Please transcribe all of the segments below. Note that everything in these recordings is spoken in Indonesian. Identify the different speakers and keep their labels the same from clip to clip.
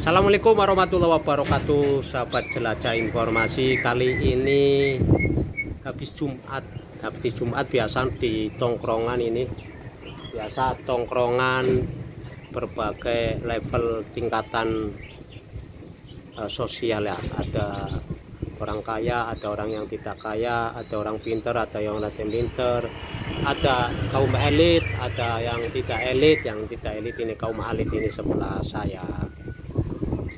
Speaker 1: Assalamualaikum warahmatullahi wabarakatuh, sahabat jelajah informasi. Kali ini habis Jumat biasa di tongkrongan ini, biasa tongkrongan berbagai level tingkatan sosial ya. Ada orang kaya, ada orang yang tidak kaya, ada orang pinter, ada yang pinter, ada kaum elit, ada yang tidak elit. Yang tidak elit ini kaum elit ini sebelah saya.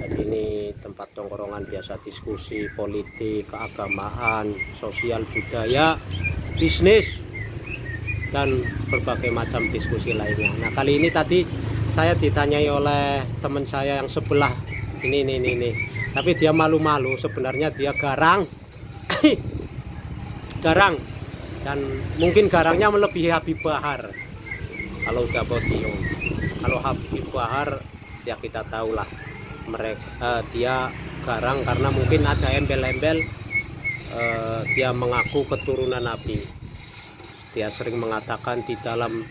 Speaker 1: Jadi ini tempat tongkrongan biasa diskusi politik, keagamaan, sosial, budaya, bisnis, dan berbagai macam diskusi lainnya. Nah, kali ini tadi saya ditanyai oleh teman saya yang sebelah ini. Tapi dia malu-malu, sebenarnya dia garang. Garang, dan mungkin garangnya melebihi Habib Bahar kalau udah podium. Kalau Habib Bahar ya kita tahulah, mereka dia garang karena mungkin ada embel-embel dia mengaku keturunan Nabi. Dia sering mengatakan di dalam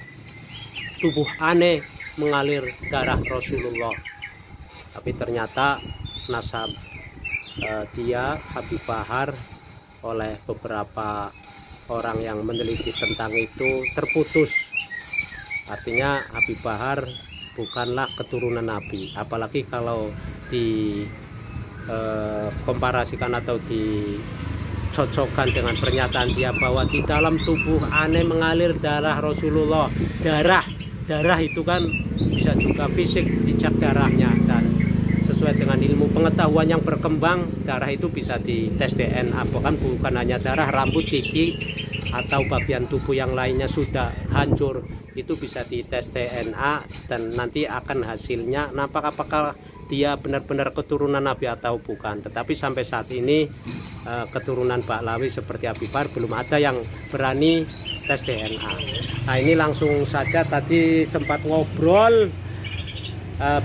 Speaker 1: tubuh aneh mengalir darah Rasulullah. Tapi ternyata nasab dia Habib Bahar oleh beberapa orang yang meneliti tentang itu terputus. Artinya Habib Bahar bukanlah keturunan Nabi. Apalagi kalau komparasikan atau dicocokkan dengan pernyataan dia bahwa di dalam tubuh aneh mengalir darah Rasulullah. Darah itu kan bisa juga fisik, dicek darahnya, dan sesuai dengan ilmu pengetahuan yang berkembang, darah itu bisa dites DNA. Bukan hanya darah, rambut, gigi, atau bagian tubuh yang lainnya sudah hancur, itu bisa dites DNA dan nanti akan hasilnya nampak apakah dia benar-benar keturunan Nabi atau bukan. Tetapi sampai saat ini keturunan Bahlawi seperti Habib Bahar belum ada yang berani tes DNA. Nah, ini langsung saja, tadi sempat ngobrol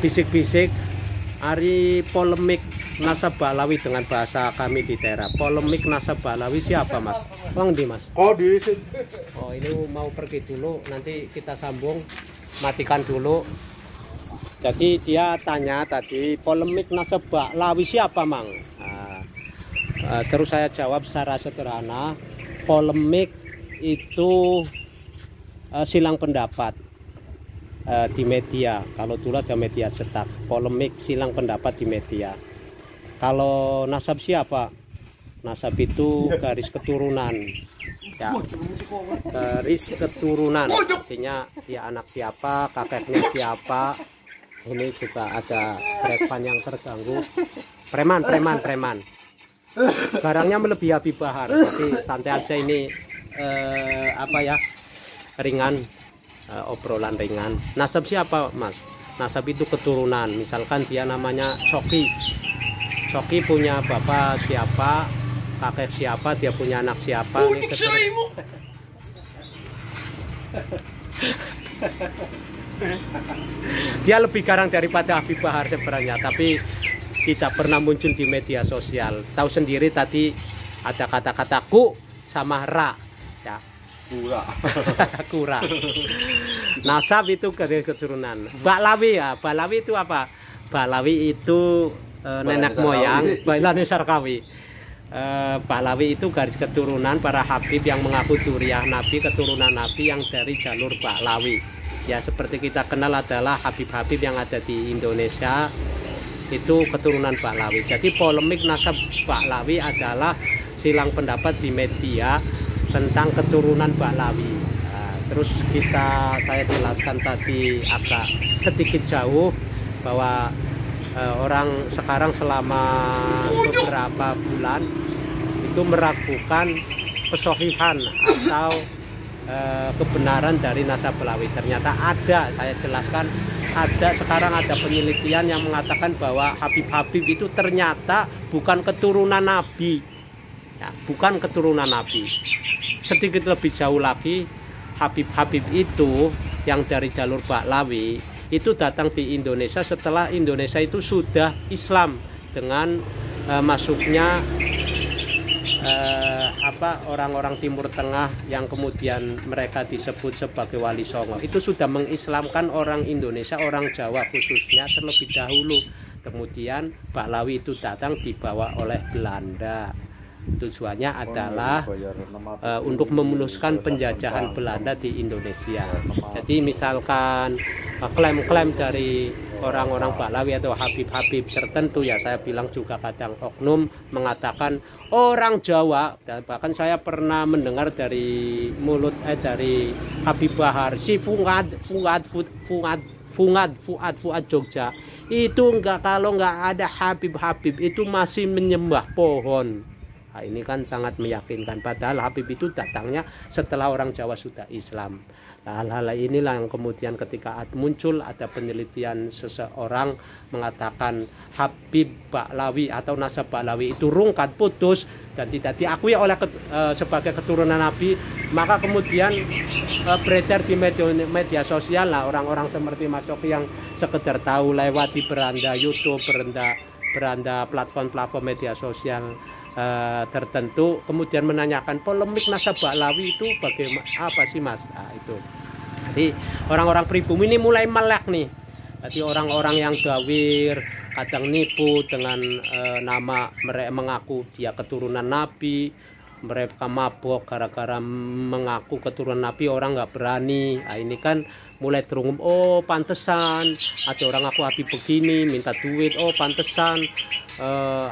Speaker 1: bisik-bisik hari polemik nasab Bahlawi dengan bahasa kami di daerah. Polemik nasab Bahlawi siapa, Mas? Bang di Mas? Oh ini mau pergi dulu, nanti kita sambung, matikan dulu. Jadi dia tanya tadi, polemik nasab Bahlawi siapa, Mang? Terus saya jawab secara sederhana, polemik itu silang pendapat di media. Kalau dulu ada media cetak, polemik silang pendapat di media. Kalau nasab siapa? Nasab itu garis keturunan ya, garis keturunan, artinya dia anak siapa, kakeknya siapa. Ini juga ada preman yang terganggu, preman. Garangnya melebihi Habib Bahar, tapi santai aja ini, ringan, obrolan ringan. Nasab siapa, Mas? Nasab itu keturunan. Misalkan dia namanya Coki punya bapak siapa, kakek siapa, dia punya anak siapa. Dia lebih garang daripada Habib Bahar sebenarnya, tapi tidak pernah muncul di media sosial. Tahu sendiri tadi ada kata-kata ku sama ra ya. Kura. Nasab itu keturunan. Bahlawi ya, Bahlawi itu apa? Bahlawi itu nenek moyang, Bahlawi Sarkawi. Bahlawi itu garis keturunan para habib yang mengaku duriah Nabi, keturunan Nabi yang dari jalur Bahlawi. Ya, seperti kita kenal adalah habib-habib yang ada di Indonesia, itu keturunan Bahlawi. Jadi polemik nasab Bahlawi adalah silang pendapat di media tentang keturunan Bahlawi. Terus saya jelaskan tadi agak sedikit jauh bahwa orang sekarang selama beberapa bulan itu meragukan kesohihan atau kebenaran dari nasab Bahlawi. Ternyata ada, saya jelaskan, sekarang ada penelitian yang mengatakan bahwa Habib-habib itu ternyata bukan keturunan Nabi ya, bukan keturunan Nabi. Sedikit lebih jauh lagi, Habib-habib itu yang dari jalur Bahlawi itu datang di Indonesia setelah Indonesia itu sudah Islam dengan masuknya orang-orang Timur Tengah yang kemudian mereka disebut sebagai Wali Songo. Itu sudah mengislamkan orang Indonesia, orang Jawa khususnya terlebih dahulu. Kemudian Pahlawi itu datang dibawa oleh Belanda. Tujuannya adalah untuk memuluskan penjajahan Belanda di Indonesia. Jadi misalkan klaim-klaim dari orang-orang Pahlawi atau Habib-Habib tertentu, ya saya bilang juga kadang oknum mengatakan orang Jawa, dan bahkan saya pernah mendengar dari mulut dari Habib Bahar, si Fuad Jogja itu enggak, kalau enggak ada Habib-Habib itu masih menyembah pohon. Nah, ini kan sangat meyakinkan, padahal Habib itu datangnya setelah orang Jawa sudah Islam. Nah, hal-hal inilah yang kemudian ketika muncul ada penelitian seseorang mengatakan Habib Pahlawi atau nasab Pahlawi itu rungkat, putus, dan tidak diakui oleh sebagai keturunan Nabi, maka kemudian beredar di media sosial. Lah orang-orang seperti Mas Soki yang sekedar tahu lewat di beranda YouTube, beranda platform-platform media sosial tertentu, kemudian menanyakan polemik nasab Pahlawi itu bagaimana, apa sih Mas? Nah, itu. Jadi orang-orang pribumi ini mulai melek nih. Jadi orang-orang yang dawir kadang nipu dengan nama mereka mengaku dia keturunan Nabi, mereka mabok gara-gara mengaku keturunan Nabi, orang nggak berani. Nah, ini kan mulai terungum, oh pantesan ada orang aku Habib begini minta duit, oh pantesan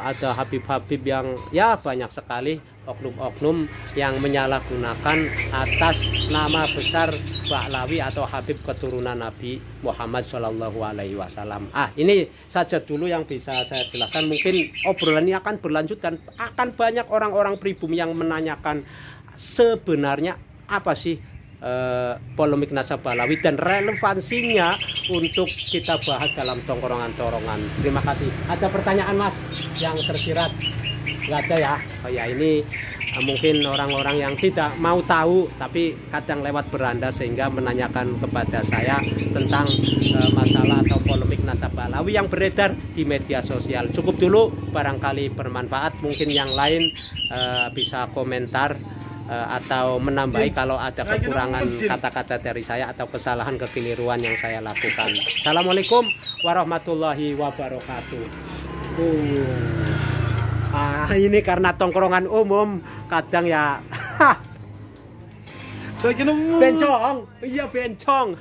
Speaker 1: ada Habib-Habib yang ya banyak sekali oknum-oknum yang menyalahgunakan atas nama besar Pahlawi atau Habib keturunan Nabi Muhammad Shallallahu Alaihi Wasallam. Ini saja dulu yang bisa saya jelaskan. Mungkin obrolan ini akan berlanjut dan akan banyak orang-orang pribumi yang menanyakan sebenarnya apa sih polemik nasab Pahlawi dan relevansinya untuk kita bahas dalam tongkrongan-tongkrongan. Terima kasih. Ada pertanyaan Mas yang tersirat? Nggak ada ya? Oh ya, ini mungkin orang-orang yang tidak mau tahu tapi kadang lewat beranda sehingga menanyakan kepada saya tentang masalah atau polemik nasab Pahlawi yang beredar di media sosial. Cukup dulu, barangkali bermanfaat. Mungkin yang lain bisa komentar atau menambahi kalau ada kekurangan kata-kata dari saya atau kesalahan kekeliruan yang saya lakukan. Assalamualaikum warahmatullahi wabarakatuh. Ini karena tongkrongan umum kadang ya bencong, iya bencong.